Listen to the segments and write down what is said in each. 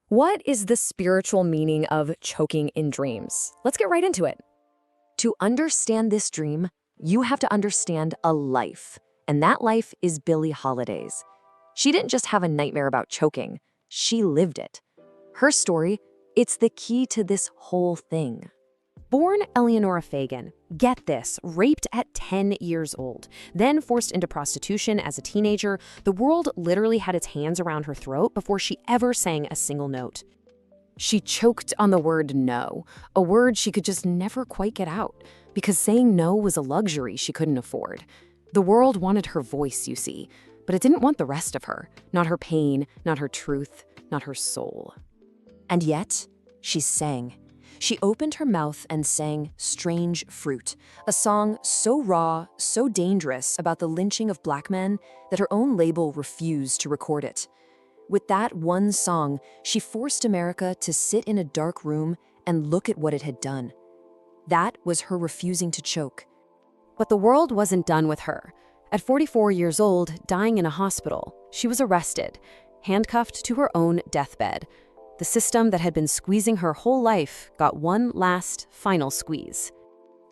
What is the spiritual meaning of choking in dreams? Let's get right into it. To understand this dream, you have to understand a life, and that life is Billie Holiday's. She didn't just have a nightmare about choking, she lived it. Her story, it's the key to this whole thing. Born Eleonora Fagan, get this, raped at 10 years old, then forced into prostitution as a teenager, the world literally had its hands around her throat before she ever sang a single note. She choked on the word no, a word she could just never quite get out, because saying no was a luxury she couldn't afford. The world wanted her voice, you see, but it didn't want the rest of her, not her pain, not her truth, not her soul. And yet, she sang. She opened her mouth and sang Strange Fruit, a song so raw, so dangerous about the lynching of Black men that her own label refused to record it. With that one song, she forced America to sit in a dark room and look at what it had done. That was her refusing to choke. But the world wasn't done with her. At 44 years old, dying in a hospital, she was arrested, handcuffed to her own deathbed. The system that had been squeezing her whole life got one last, final squeeze.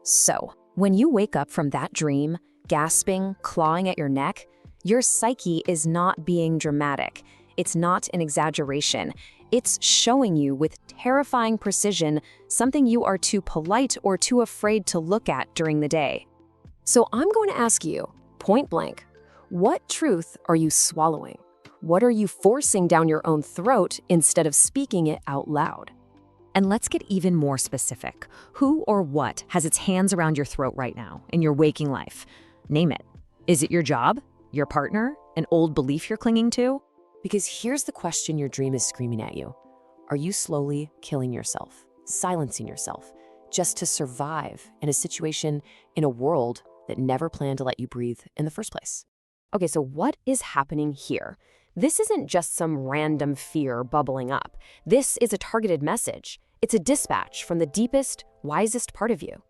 So, when you wake up from that dream, gasping, clawing at your neck, your psyche is not being dramatic. It's not an exaggeration. It's showing you with terrifying precision something you are too polite or too afraid to look at during the day. So I'm going to ask you, point blank, what truth are you swallowing? What are you forcing down your own throat instead of speaking it out loud? And let's get even more specific. Who or what has its hands around your throat right now in your waking life? Name it. Is it your job? Your partner? An old belief you're clinging to? Because here's the question your dream is screaming at you. Are you slowly killing yourself, silencing yourself, just to survive in a situation, in a world that never planned to let you breathe in the first place? Okay, so what is happening here? This isn't just some random fear bubbling up. This is a targeted message. It's a dispatch from the deepest, wisest part of you.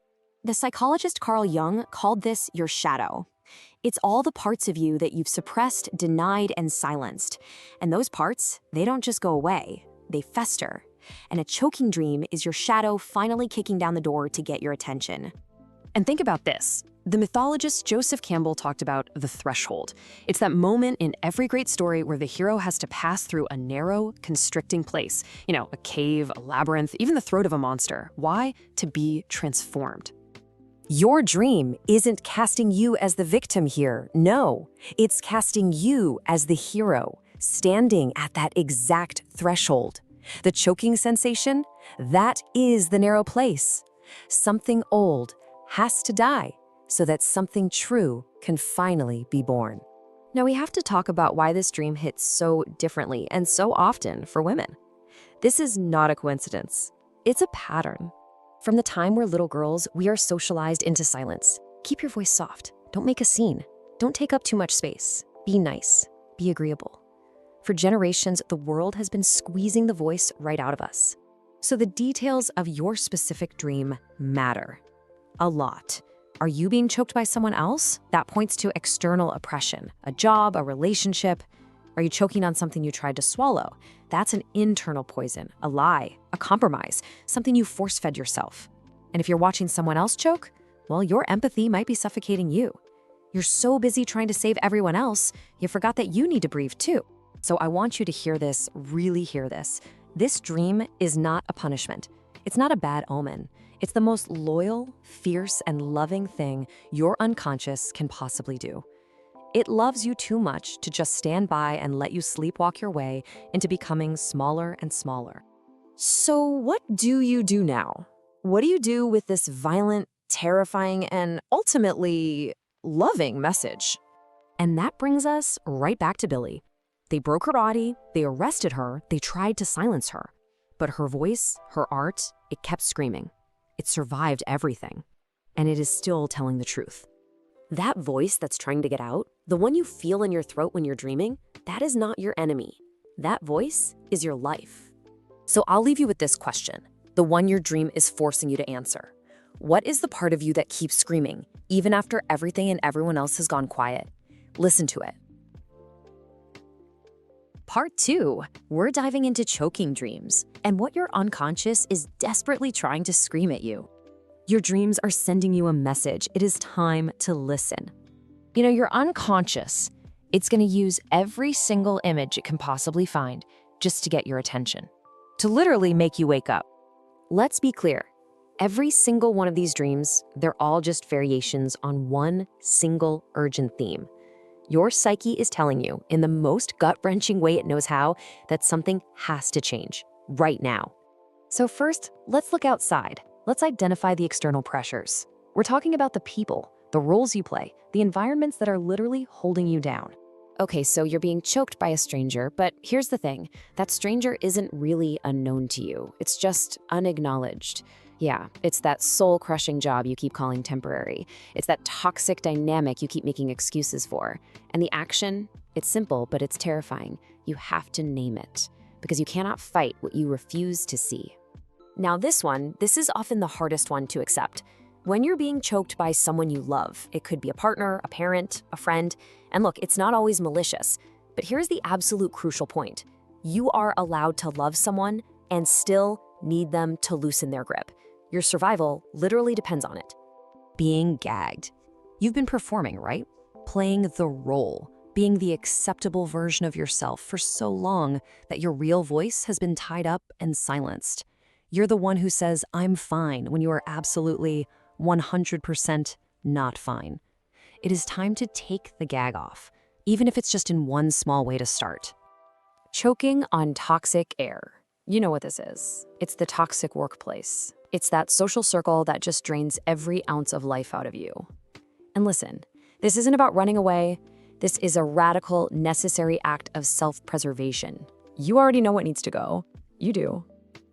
The psychologist Carl Jung called this your shadow. It's all the parts of you that you've suppressed, denied, and silenced. And those parts, they don't just go away, they fester. And a choking dream is your shadow finally kicking down the door to get your attention. And think about this. The mythologist Joseph Campbell talked about the threshold. It's that moment in every great story where the hero has to pass through a narrow, constricting place. A cave, a labyrinth, even the throat of a monster. Why? To be transformed. Your dream isn't casting you as the victim here. No, it's casting you as the hero, standing at that exact threshold. The choking sensation, that is the narrow place. Something old has to die so that something true can finally be born. Now we have to talk about why this dream hits so differently and so often for women. This is not a coincidence. It's a pattern. From the time we're little girls, we are socialized into silence. Keep your voice soft. Don't make a scene. Don't take up too much space. Be nice. Be agreeable. For generations, the world has been squeezing the voice right out of us. So the details of your specific dream matter. A lot. Are you being choked by someone else? That points to external oppression, a job, a relationship. Are you choking on something you tried to swallow? That's an internal poison, a lie, a compromise, something you force-fed yourself. And if you're watching someone else choke, well, your empathy might be suffocating you. You're so busy trying to save everyone else, you forgot that you need to breathe too. So I want you to hear this, really hear this. This dream is not a punishment. It's not a bad omen. It's the most loyal, fierce, and loving thing your unconscious can possibly do. It loves you too much to just stand by and let you sleepwalk your way into becoming smaller and smaller. So what do you do now? What do you do with this violent, terrifying, and ultimately loving message? And that brings us right back to Billie. They broke her body, they arrested her, they tried to silence her. But her voice, her art, it kept screaming. It survived everything. And it is still telling the truth. That voice that's trying to get out, the one you feel in your throat when you're dreaming, that is not your enemy. That voice is your life. So I'll leave you with this question, the one your dream is forcing you to answer. What is the part of you that keeps screaming, even after everything and everyone else has gone quiet? Listen to it. Part 2, we're diving into choking dreams and what your unconscious is desperately trying to scream at you. Your dreams are sending you a message. It is time to listen. Your unconscious, it's going to use every single image it can possibly find just to get your attention, to literally make you wake up. Let's be clear. Every single one of these dreams, they're all just variations on one single urgent theme. Your psyche is telling you, in the most gut-wrenching way it knows how, that something has to change, right now. So first, let's look outside. Let's identify the external pressures. We're talking about the people, the roles you play, the environments that are literally holding you down. Okay, so you're being choked by a stranger, but here's the thing. That stranger isn't really unknown to you. It's just unacknowledged. Yeah, it's that soul-crushing job you keep calling temporary. It's that toxic dynamic you keep making excuses for. And the action, it's simple, but it's terrifying. You have to name it, because you cannot fight what you refuse to see. Now this is often the hardest one to accept. When you're being choked by someone you love, it could be a partner, a parent, a friend, and look, it's not always malicious, but here's the absolute crucial point. You are allowed to love someone and still need them to loosen their grip. Your survival literally depends on it. Being gagged. You've been performing, right? Playing the role, being the acceptable version of yourself for so long that your real voice has been tied up and silenced. You're the one who says, I'm fine, when you are absolutely 100% not fine. It is time to take the gag off, even if it's just in one small way to start. Choking on toxic air. You know what this is. It's the toxic workplace. It's that social circle that just drains every ounce of life out of you. And listen, this isn't about running away. This is a radical, necessary act of self-preservation. You already know what needs to go. You do.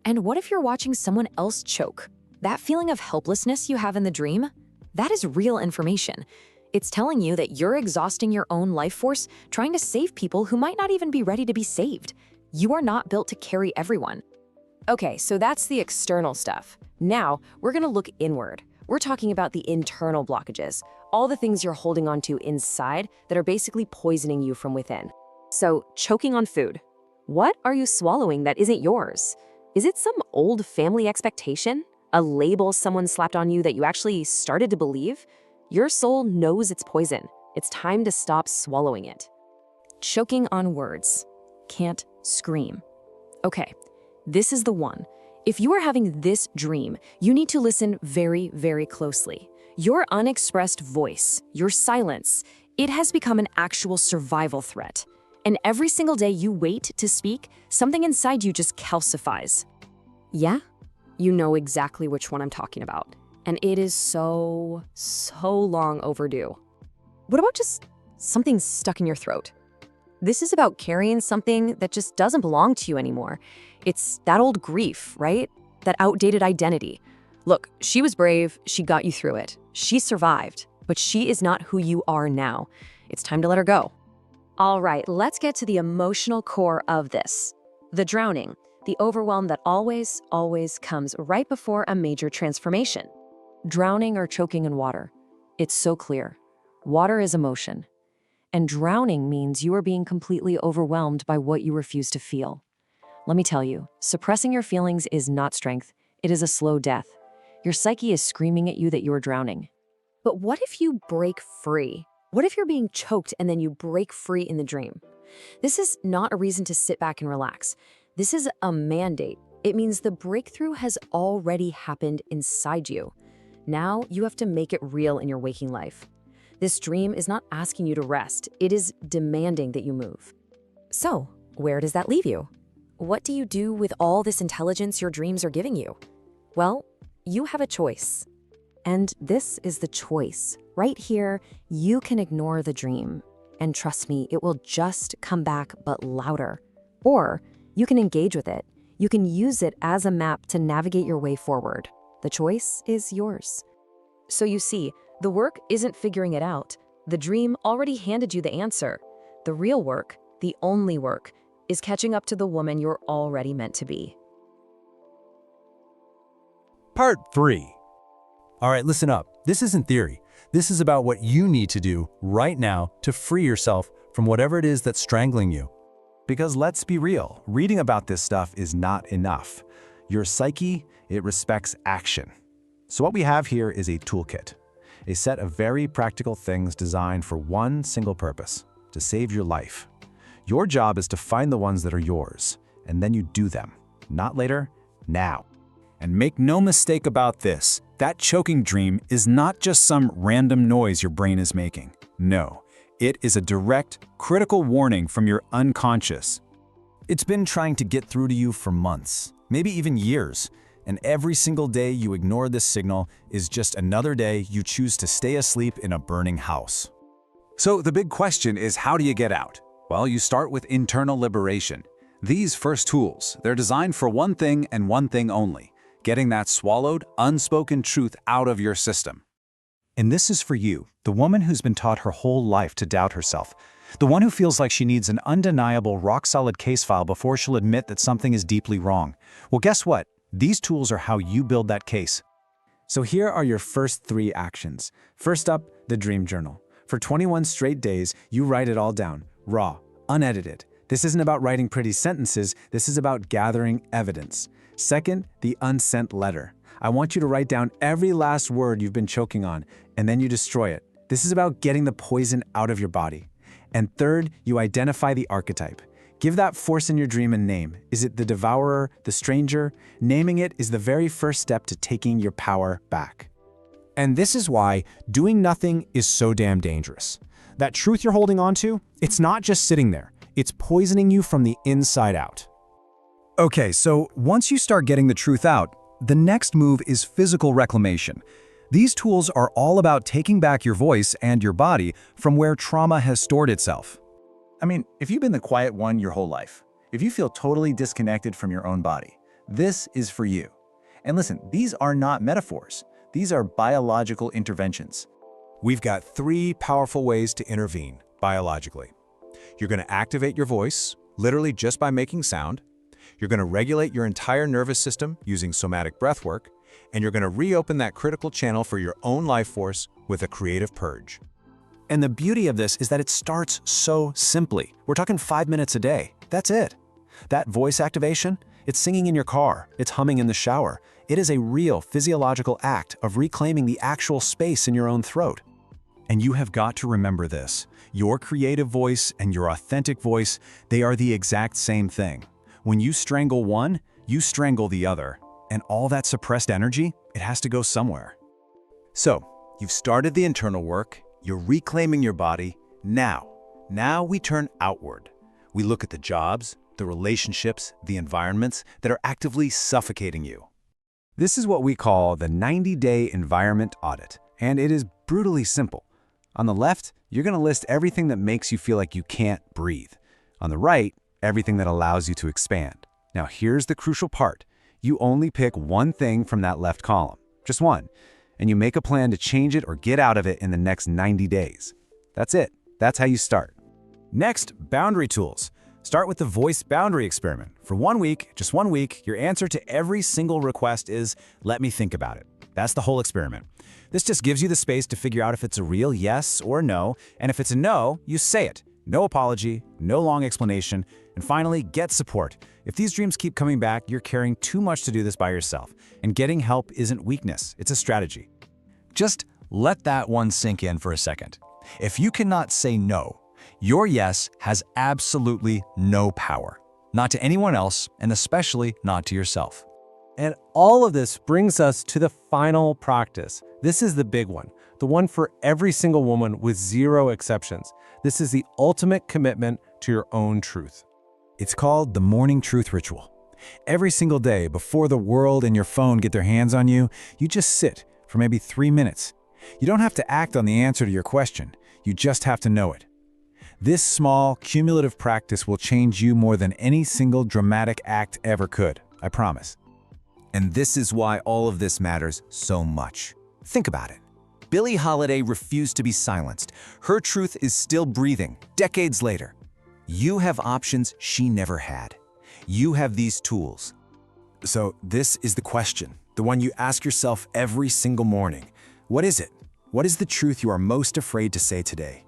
And what if you're watching someone else choke? That feeling of helplessness you have in the dream? That is real information. It's telling you that you're exhausting your own life force trying to save people who might not even be ready to be saved. You are not built to carry everyone. Okay, so that's the external stuff. Now, we're gonna look inward. We're talking about the internal blockages, all the things you're holding onto inside that are basically poisoning you from within. So, choking on food. What are you swallowing that isn't yours? Is it some old family expectation? A label someone slapped on you that you actually started to believe? Your soul knows it's poison. It's time to stop swallowing it. Choking on words. Can't scream. Okay, this is the one. If you are having this dream, you need to listen very, very closely. Your unexpressed voice, your silence, it has become an actual survival threat. And every single day you wait to speak, something inside you just calcifies. Yeah? You know exactly which one I'm talking about. And it is so long overdue. What about just something stuck in your throat? This is about carrying something that just doesn't belong to you anymore. It's that old grief, right? That outdated identity. Look, she was brave, she got you through it. She survived, but she is not who you are now. It's time to let her go. All right, let's get to the emotional core of this. The drowning, the overwhelm that always comes right before a major transformation. Drowning or choking in water. It's so clear. Water is emotion. And drowning means you are being completely overwhelmed by what you refuse to feel. Let me tell you, suppressing your feelings is not strength. It is a slow death. Your psyche is screaming at you that you are drowning. But what if you break free? What if you're being choked and then you break free in the dream? This is not a reason to sit back and relax. This is a mandate. It means the breakthrough has already happened inside you. Now you have to make it real in your waking life. This dream is not asking you to rest. It is demanding that you move. So, where does that leave you? What do you do with all this intelligence your dreams are giving you? Well, you have a choice. And this is the choice. Right here, you can ignore the dream. And trust me, it will just come back, but louder. Or you can engage with it. You can use it as a map to navigate your way forward. The choice is yours. So you see, the work isn't figuring it out. The dream already handed you the answer. The real work, the only work, is catching up to the woman you're already meant to be. Part 3. All right, listen up. This isn't theory. This is about what you need to do right now to free yourself from whatever it is that's strangling you. Because let's be real, reading about this stuff is not enough. Your psyche, it respects action. So what we have here is a toolkit, a set of very practical things designed for one single purpose, to save your life. Your job is to find the ones that are yours, and then you do them. Not later, now. And make no mistake about this, that choking dream is not just some random noise your brain is making. No, it is a direct, critical warning from your unconscious. It's been trying to get through to you for months, maybe even years, and every single day you ignore this signal is just another day you choose to stay asleep in a burning house. So the big question is, how do you get out? Well, you start with internal liberation. These first tools, they're designed for one thing and one thing only: getting that swallowed, unspoken truth out of your system. And this is for you, the woman who's been taught her whole life to doubt herself, the one who feels like she needs an undeniable, rock-solid case file before she'll admit that something is deeply wrong. Well, guess what? These tools are how you build that case. So here are your first 3 actions. First up, the dream journal. For 21 straight days, you write it all down, raw, unedited. This isn't about writing pretty sentences, this is about gathering evidence. Second, the unsent letter. I want you to write down every last word you've been choking on, and then you destroy it. This is about getting the poison out of your body. And third, you identify the archetype. Give that force in your dream a name. Is it the devourer, the stranger? Naming it is the very first step to taking your power back. And this is why doing nothing is so damn dangerous. That truth you're holding on to, it's not just sitting there. It's poisoning you from the inside out. Okay, so once you start getting the truth out, the next move is physical reclamation. These tools are all about taking back your voice and your body from where trauma has stored itself. I mean, if you've been the quiet one your whole life, if you feel totally disconnected from your own body, this is for you. And listen, these are not metaphors. These are biological interventions. We've got 3 powerful ways to intervene biologically. You're going to activate your voice, literally just by making sound. You're going to regulate your entire nervous system using somatic breathwork, and you're going to reopen that critical channel for your own life force with a creative purge. And the beauty of this is that it starts so simply. We're talking 5 minutes a day. That's it. That voice activation, it's singing in your car, it's humming in the shower. It is a real physiological act of reclaiming the actual space in your own throat. And you have got to remember this. Your creative voice and your authentic voice, they are the exact same thing. When you strangle one, you strangle the other. And all that suppressed energy, it has to go somewhere. So, you've started the internal work, you're reclaiming your body. Now we turn outward. We look at the jobs, the relationships, the environments that are actively suffocating you. This is what we call the 90-day environment audit, and it is brutally simple. On the left, you're going to list everything that makes you feel like you can't breathe. On the right, everything that allows you to expand. Now here's the crucial part. You only pick one thing from that left column, just one, and you make a plan to change it or get out of it in the next 90 days. That's it. That's how you start. Next, boundary tools. Start with the voice boundary experiment. For 1 week, just 1 week, your answer to every single request is, "Let me think about it." That's the whole experiment. This just gives you the space to figure out if it's a real yes or no, and if it's a no, you say it. No apology, no long explanation, and finally, get support. If these dreams keep coming back, you're carrying too much to do this by yourself, and getting help isn't weakness, it's a strategy. Just let that one sink in for a second. If you cannot say no, your yes has absolutely no power. Not to anyone else, and especially not to yourself. And all of this brings us to the final practice. This is the big one, the one for every single woman with 0 exceptions. This is the ultimate commitment to your own truth. It's called the morning truth ritual. Every single day, before the world and your phone get their hands on you, you just sit for maybe 3 minutes. You don't have to act on the answer to your question. You just have to know it. This small, cumulative practice will change you more than any single dramatic act ever could, I promise. And this is why all of this matters so much. Think about it. Billie Holiday refused to be silenced. Her truth is still breathing, decades later. You have options she never had. You have these tools. So this is the question, the one you ask yourself every single morning. What is it? What is the truth you are most afraid to say today?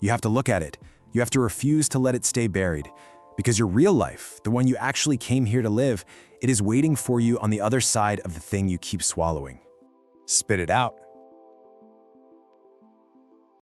You have to look at it. You have to refuse to let it stay buried. Because your real life, the one you actually came here to live, it is waiting for you on the other side of the thing you keep swallowing. Spit it out.